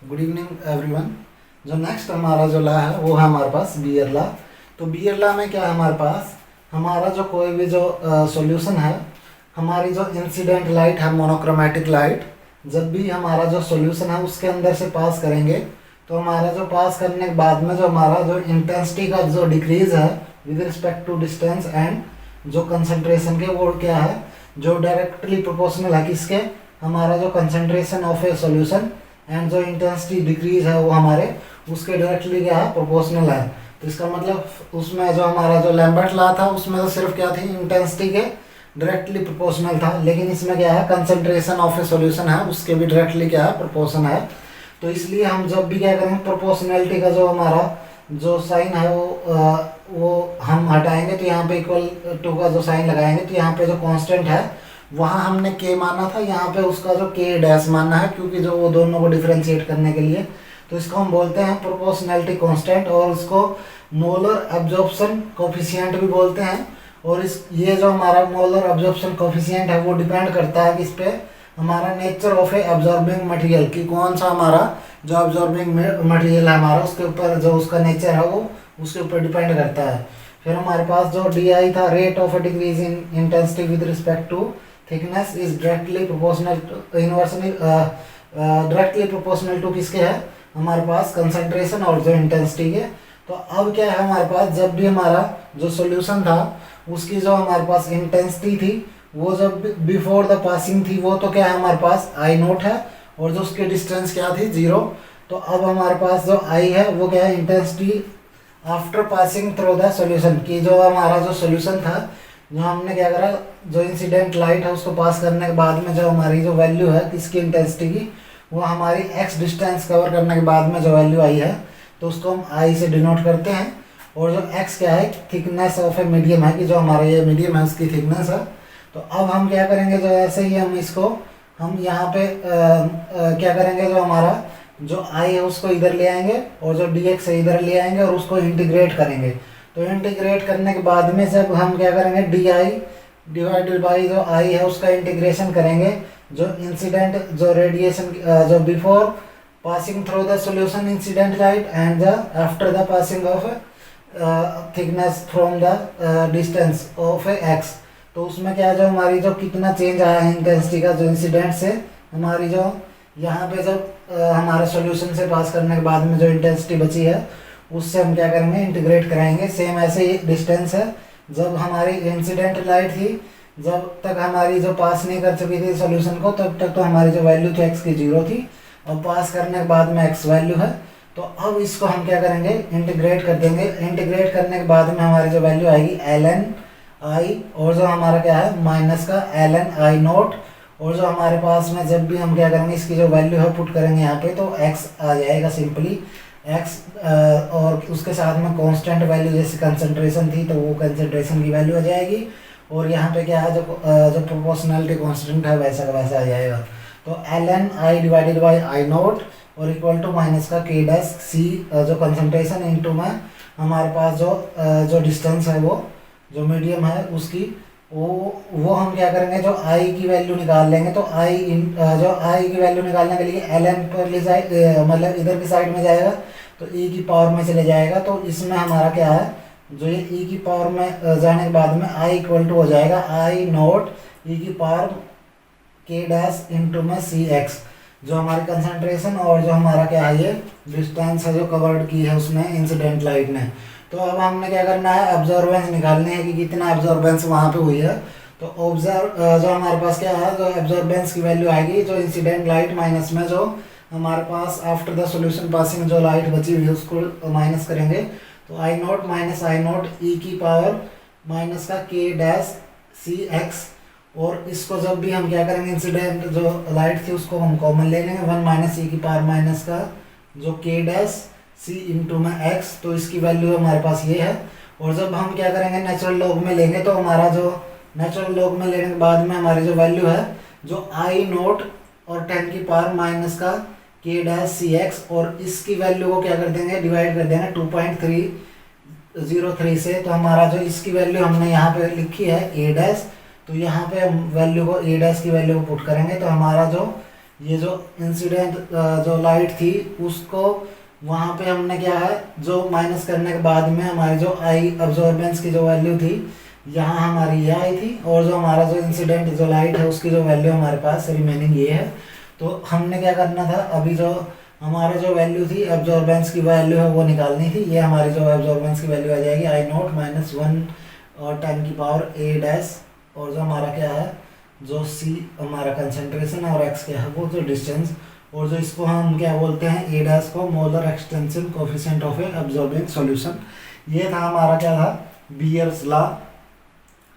Good evening everyone. जो next हमारा जो ला है वो है हमारे पास बीयर ला। तो बीयर ला में क्या है, हमारे पास हमारा जो कोई भी जो सॉल्यूशन है, हमारी जो इंसिडेंट लाइट है मोनोक्रोमेटिक लाइट, जब भी हमारा जो सॉल्यूशन है उसके अंदर से पास करेंगे तो हमारा जो पास करने के बाद में जो हमारा जो इंटेंसिटी का जो डिक्रीज है with respect to distance and जो कंसंट्रेशन के, वो क्या है, जो डायरेक्टली प्रोपोर्शनल है किसके, हमारा जो concentration of A solution and जो इंटेंसिटी डिक्रीज है वो हमारे उसके डायरेक्टली क्या है, प्रोपोर्शनल है। तो इसका मतलब उसमें जो हमारा जो लैम्बर्ट लॉ था उसमें तो सिर्फ क्या थी, इंटेंसिटी के डायरेक्टली प्रोपोर्शनल था, लेकिन इसमें क्या है, कंसंट्रेशन ऑफ ए सॉल्यूशन है उसके भी डायरेक्टली क्या है, प्रोपोर्शन है। तो इसलिए हम जब भी क्या करेंगे, प्रोपोर्शनैलिटी का जो हमारा जो साइन है वो हम हटाएंगे, तो यहाँ पे इक्वल टू का जो साइन लगाएंगे तो यहाँ पे जो कांस्टेंट है वहाँ हमने के माना था, यहाँ पे उसका जो के डैश मानना है, क्योंकि जो वो दोनों को डिफरेंशिएट करने के लिए। तो इसको हम बोलते हैं प्रोपोर्शनैलिटी कांस्टेंट, और उसको मोलर एब्जॉर्प्शन कोफिशिएंट भी बोलते हैं। और इस ये जो हमारा मोलर एब्जॉर्प्शन कोफिशिएंट है वो डिपेंड करता है किस पे, हमारा nature of A absorbing material, कि कौन सा हमारा जो एब्जॉर्बिंग मटेरियल है हमारा उसके ऊपर जो उसका नेचर है वो उसके ऊपर डिपेंड करता है। फिर हमारे पास जो डी आई था, rate of decrease in intensity with respect to thickness is directly proportional to inversely directly proportional to किसके है, हमारे पास कंसंट्रेशन और जो इंटेंसिटी के। तो अब क्या है, हमारे पास जब भी हमारा जो सॉल्यूशन था उसकी जो हमारे पास इंटेंसिटी थी वो जब बिफोर द पासिंग थी वो तो क्या है, हमारे पास आई नोट है, और जो उसकी डिस्टेंस क्या थी, 0। तो अब हमारे पास जो आई है वो क्या है, intensity after passing through the solution, की जो हमारा जो सॉल्यूशन था, जो हमने क्या करा, जो इंसिडेंट लाइट है उसको पास करने के बाद में जो हमारी जो वैल्यू है किसकी, इंटेंसिटी की, वो हमारी एक्स डिस्टेंस कवर करने के बाद में जो वैल्यू आई है तो उसको हम आई से डिनोट करते हैं। और जो एक्स क्या है, थिकनेस ऑफ ए मीडियम है, कि जो हमारा ये मीडियम है उसकी थिकनेस है। तो अब हम क्या करेंगे, जो ऐसे ही हम इसको हम यहाँ पे क्या करेंगे, जो हमारा जो आई है उसको इधर ले आएंगे और जो डी एक्स है इधर ले आएंगे और उसको इंटीग्रेट करेंगे। तो इंटीग्रेट करने के बाद में जब हम क्या करेंगे, डी आई डिवाइडेड बाई जो आई है उसका इंटीग्रेशन करेंगे, जो इंसिडेंट जो रेडिएशन जो before passing through the solution incident light and the after the passing of thickness from the distance of x. तो उसमें क्या है, जो हमारी जो कितना चेंज आया है इंटेंसिटी का जो इंसिडेंट से, हमारी जो यहाँ पे जब हमारे सॉल्यूशन से पास करने के बाद में जो इंटेंसिटी बची है उससे हम क्या करेंगे, इंटीग्रेट कराएंगे। सेम ऐसे ही डिस्टेंस है, जब हमारी इंसिडेंट लाइट थी, जब तक हमारी जो पास नहीं कर चुकी थी सॉल्यूशन को तब तक तो हमारी जो वैल्यू थी एक्स की 0 थी, और पास करने के बाद में एक्स वैल्यू है। तो अब इसको हम क्या करेंगे, इंटीग्रेट कर देंगे। इंटीग्रेट करने के बाद में हमारी जो वैल्यू आएगी एल एन आई, और जो हमारा क्या है माइनस का एल एन आई नोट, और जो हमारे पास में जब भी हम क्या करेंगे इसकी जो वैल्यू है पुट करेंगे यहाँ पे, तो एक्स आ जाएगा सिंपली एक्स, और उसके साथ में कांस्टेंट वैल्यू जैसे कंसंट्रेशन थी तो वो कंसंट्रेशन की वैल्यू आ जाएगी, और यहाँ पे क्या है जो प्रोपोर्शनैलिटी कांस्टेंट है वैसा का वैसा आ जाएगा। तो L N I divided by I naught और इक्वल टू माइनस का के डैश सी जो कंसंट्रेशन इंटू में हमारे पास जो डिस्टेंस है वो जो मीडियम है उसकी, वो हम क्या करेंगे, जो आई की वैल्यू निकाल लेंगे। तो जो आई की वैल्यू निकालने के लिए एल एन पर ले जाए, मतलब इधर की साइड में जाएगा तो ई की पावर में चले जाएगा। तो इसमें हमारा क्या है, जो ये ई की पावर में जाने के बाद में आई इक्वल टू हो जाएगा आई नोट ई की पावर के डैश इंटू में सी एक्स, जो हमारी कंसंट्रेशन और जो हमारा क्या है ये डिस्टेंस है जो कवर्ड की है उसने इंसिडेंट लाइट ने। तो अब हमने क्या करना है, एब्जॉर्बेंस निकालनी है कि कितना एब्जॉर्बेंस वहाँ पे हुई है। तो ऑब्जर्व जो हमारे पास क्या है, जो एब्जॉर्बेंस की वैल्यू आएगी, जो इंसिडेंट लाइट माइनस में जो हमारे पास आफ्टर द सॉल्यूशन पासिंग जो लाइट बची हुई है उसको माइनस करेंगे। तो आई नोट माइनस आई नोट ई की पावर माइनस का के डैश सी एक्स, और इसको जब भी हम क्या करेंगे, इंसिडेंट जो लाइट थी उसको हम कॉमन ले लेंगे, 1 माइनस ई की पावर माइनस का जो के डैश सी इंटू में एक्स, तो इसकी वैल्यू हमारे पास ये है। और जब हम क्या करेंगे, नेचुरल लॉग में लेंगे, तो हमारा जो नेचुरल लॉग में लेने के बाद में हमारी जो वैल्यू है, जो आई नोट और 10 की पावर माइनस का के डैश सी एक्स, और इसकी वैल्यू को क्या कर देंगे, डिवाइड कर देंगे 2.303 से। तो हमारा जो इसकी वैल्यू हमने यहाँ पे लिखी है ए डैश, तो यहाँ पे हम वैल्यू को ए डैश की वैल्यू को पुट करेंगे, तो हमारा जो ये जो इंसिडेंट जो लाइट थी उसको वहाँ पे हमने क्या है जो माइनस करने के बाद में हमारी जो आई अब्जॉर्बेंस की जो वैल्यू थी यहाँ हमारी ये आई थी, और जो हमारा जो इंसिडेंट जो लाइट है उसकी जो वैल्यू हमारे पास रिमेनिंग ये है। तो हमने क्या करना था, अभी जो हमारा जो वैल्यू थी एब्जॉर्बेंस की वैल्यू है वो निकालनी थी। ये हमारी जो एब्जॉर्बेंस की वैल्यू आ जाएगी आई नॉट माइनस 1 और 10 की पावर ए डैश, और जो हमारा क्या है जो सी हमारा कंसंट्रेशन और एक्स क्या है वो जो डिस्टेंस, और जो इसको हम क्या बोलते हैं ए डैश को molar extension coefficient of a absorbing solution. ये था हमारा क्या था बीयर्स लॉ,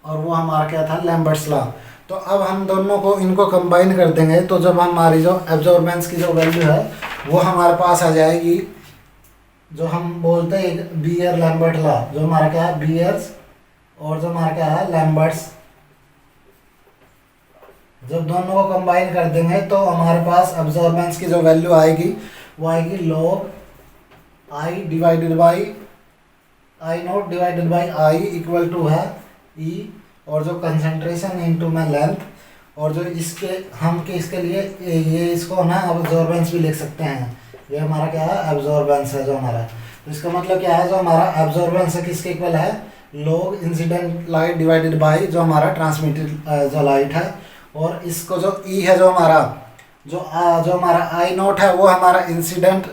और वो हमारा क्या था लैम्बर्ट्स लॉ। तो अब हम दोनों को इनको कंबाइन कर देंगे, तो जब हमारी जो एब्जॉर्बेंस की जो वैल्यू है वो हमारे पास आ जाएगी, जो हम बोलते हैं बीयर लैम्बर्ट लॉ, जो हमारा क्या है बीयर्स और जो हमारा क्या है लैम्बर्ट्स। जब दोनों को कंबाइन कर देंगे तो हमारे पास अब्जॉर्बेंस की जो वैल्यू आएगी वो आएगी log I divided by I naught divided by I equal to है ई, और जो कंसंट्रेशन इनटू में लेंथ, और जो इसके हम के इसके लिए ये इसको ना अब्जॉर्बेंस भी लिख सकते हैं। ये हमारा क्या है एब्जॉर्बेंस है जो हमारा, तो इसका मतलब क्या है जो हमारा एब्जॉर्बेंस है किसके इक्वल है log incident light divided by जो हमारा ट्रांसमिटेड जो लाइट है, और इसको जो ई है जो हमारा जो हमारा आई नोट है वो हमारा इंसिडेंट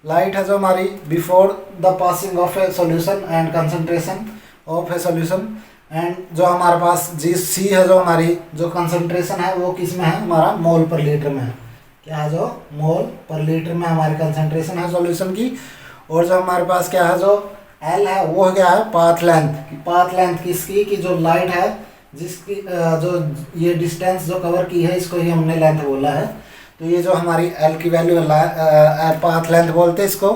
लाइट है जो हमारी before the passing of A solution and concentration of A solution, and जो हमारे पास जी सी है जो हमारी जो कंसंट्रेशन है वो किस में है हमारा मोल पर लीटर में है, क्या है जो मोल पर लीटर में हमारी कंसंट्रेशन है सॉल्यूशन की। और जो हमारे पास क्या है जो एल है वो क्या है पाथ लेंथ किसकी की जो लाइट है जिसकी जो ये डिस्टेंस जो कवर की है इसको ही हमने लेंथ बोला है। तो ये जो हमारी एल की वैल्यू पाथ लेंथ बोलते हैं इसको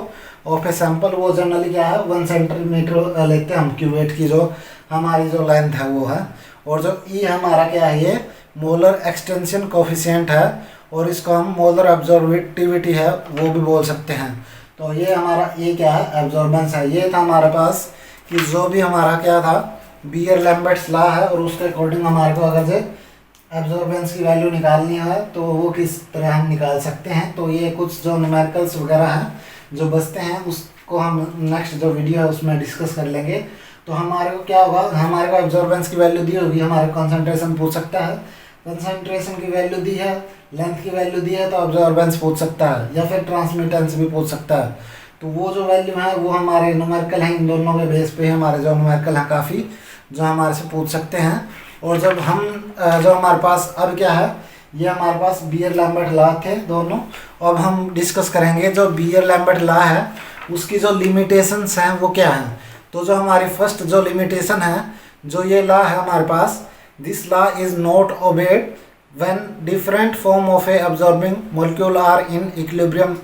ऑफ ए सैंपल, वो जनरली क्या है 1 सेंटीमीटर लेते हैं हम क्यूबेट की जो हमारी जो लेंथ है वो है। और जो ई हमारा क्या है ये मोलर एक्सटेंशन कोफिशिएंट है, और इसको हम मोलर एब्जॉर्बिविटी है वो भी बोल सकते हैं। तो ये हमारा ये क्या है एब्जॉर्बेंस है। ये था हमारे पास कि जो भी हमारा क्या था बीयर लैम्बर्ट्स लॉ है, और उसके अकॉर्डिंग हमारे को अगर से एब्जॉर्बेंस की वैल्यू निकालनी है तो वो किस तरह हम निकाल सकते हैं। तो ये कुछ जो न्यूमेरिकल्स वगैरह हैं जो बचते हैं उसको हम नेक्स्ट जो वीडियो है उसमें डिस्कस कर लेंगे। तो हमारे को क्या होगा, हमारे को एब्जॉर्बेंस की वैल्यू दी होगी, हमारे कंसंट्रेशन पूछ सकता है, कंसंट्रेशन की वैल्यू दी है, लेंथ की वैल्यू दी है तो एब्जॉर्बेंस पूछ सकता है, या फिर ट्रांसमिटेंस भी पूछ सकता है। तो वो जो वैल्यू है वो हमारे न्यूमेरिकल हैं, इन दोनों के बेस पे हमारे जो न्यूमेरिकल हैं काफ़ी जो हमारे से पूछ सकते हैं। और जब हम जो हमारे पास अब क्या है ये हमारे पास बीयर लैम्बर्ट लॉ थे दोनों। अब हम डिस्कस करेंगे जो बीयर लैम्बर्ट लॉ है उसकी जो लिमिटेशंस हैं वो क्या हैं। तो जो हमारी फर्स्ट जो लिमिटेशन है जो ये लॉ है हमारे पास, this law is not obeyed when different form of a absorbing molecule are in equilibrium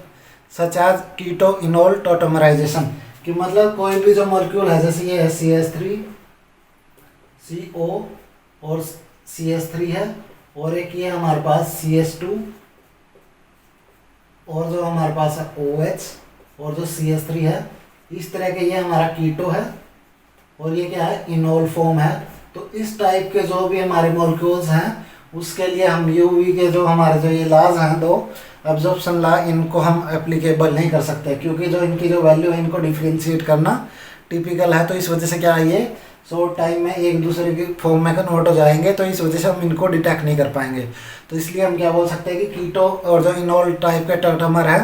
such as keto enol tautomerisation. कि मतलब कोई भी जो मॉलिक्यूल है जैसे ये है CH3 CO और CH3 है, और एक ये हमारे पास CH2 और जो हमारे पास है OH और जो CH3 है, इस तरह के ये हमारा कीटो है और ये क्या है इनोल फॉर्म है। तो इस टाइप के जो भी हमारे मॉलिक्यूल्स हैं उसके लिए हम यूवी के जो हमारे जो ये लॉज हैं दो एब्जॉर्प्शन लॉ, इनको हम एप्लीकेबल नहीं कर सकते क्योंकि जो इनकी जो वैल्यू है इनको डिफ्रेंशिएट करना टिपिकल है। तो इस वजह से क्या है ये शॉर्ट टाइम में एक दूसरे के फॉर्म में कन्वर्ट हो जाएंगे, तो इस वजह से हम इनको डिटेक्ट नहीं कर पाएंगे। तो इसलिए हम क्या बोल सकते हैं कि कीटो और जो इनोल टाइप के टॉटमर है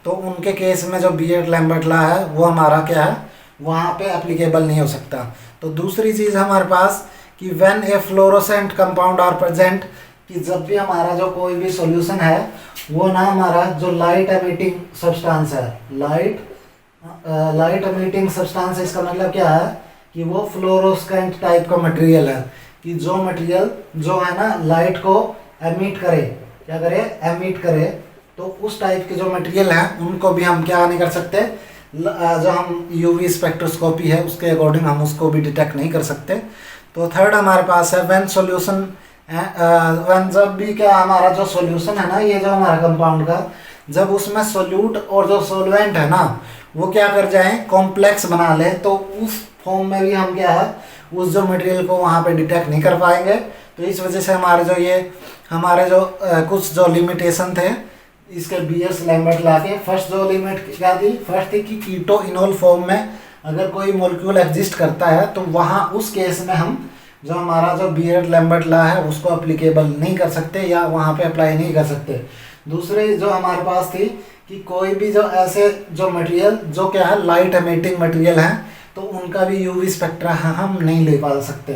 तो उनके केस में जो बीयर लैम्बर्ट लॉ है वो हमारा क्या है वहाँ पे एप्लीकेबल नहीं हो सकता। तो दूसरी चीज़ हमारे पास कि when a fluorescent compound are present, कि जब भी हमारा जो कोई भी सॉल्यूशन है वो ना हमारा जो लाइट एमिटिंग सब्सटेंस है, लाइट एमिटिंग सब्सटेंस है, इसका मतलब क्या है कि वो फ्लोरोसेंट टाइप का मटेरियल है, कि जो मटेरियल जो है ना लाइट को एमिट करे, क्या करे एमिट करे, तो उस टाइप के जो मटेरियल हैं उनको भी हम क्या नहीं कर सकते, जो हम यूवी स्पेक्ट्रोस्कोपी है उसके अकॉर्डिंग हम उसको भी डिटेक्ट नहीं कर सकते। तो थर्ड हमारे पास है व्हेन सॉल्यूशन, व्हेन जब भी क्या हमारा जो सॉल्यूशन है ना ये जो हमारा कंपाउंड का, जब उसमें सोल्यूट और जो सोलवेंट है ना वो क्या कर जाए कॉम्प्लेक्स बना ले, तो उस फॉर्म में भी हम क्या है उस जो मटेरियल को वहाँ पे डिटेक्ट नहीं कर पाएंगे। तो इस वजह से हमारे जो कुछ जो लिमिटेशन थे इसके बीएस लैम्बर्ट ला के, फर्स्ट जो लिमिट क्या थी, फर्स्ट थी कि कीटो इनोल फॉर्म में अगर कोई मॉलिक्यूल एग्जिस्ट करता है तो वहाँ उस केस में हम जो हमारा जो बीएस लैम्बर्ट ला है उसको अप्लीकेबल नहीं कर सकते या वहाँ पे अप्लाई नहीं कर सकते। दूसरी जो हमारे पास थी कि कोई भी जो ऐसे जो मटेरियल जो क्या है लाइट एमिटिंग मटेरियल है तो उनका भी यूवी स्पेक्ट्रा हम नहीं ले पा सकते।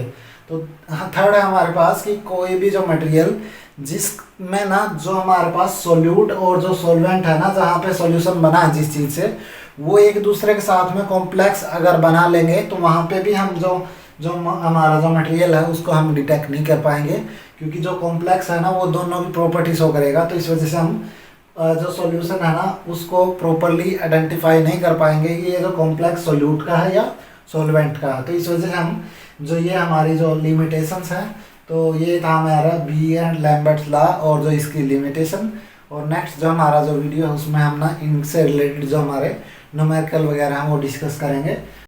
तो थर्ड है हमारे पास कि कोई भी जो मटेरियल जिसमें ना जो हमारे पास सोल्यूट और जो सॉल्वेंट है ना, जहाँ पे सॉल्यूशन बना है जिस चीज़ से, वो एक दूसरे के साथ में कॉम्प्लेक्स अगर बना लेंगे तो वहाँ पे भी हम जो हमारा जो मटेरियल है उसको हम डिटेक्ट नहीं कर पाएंगे, क्योंकि जो कॉम्प्लेक्स है ना वो दोनों की प्रॉपर्टी शो करेगा। तो इस वजह से हम जो सॉल्यूशन है ना उसको प्रॉपरली आइडेंटिफाई नहीं कर पाएंगे कि ये जो कॉम्प्लेक्स सोल्यूट का है या सॉल्वेंट का है। तो इस वजह से हम जो ये हमारी जो लिमिटेशंस हैं, तो ये था हमारा बीएस लैम्बर्ट लॉ और जो इसकी लिमिटेशन। और नेक्स्ट जो हमारा जो वीडियो है उसमें हम ना इनसे रिलेटेड जो हमारे न्यूमेरिकल वगैरह हैं वो डिस्कस करेंगे।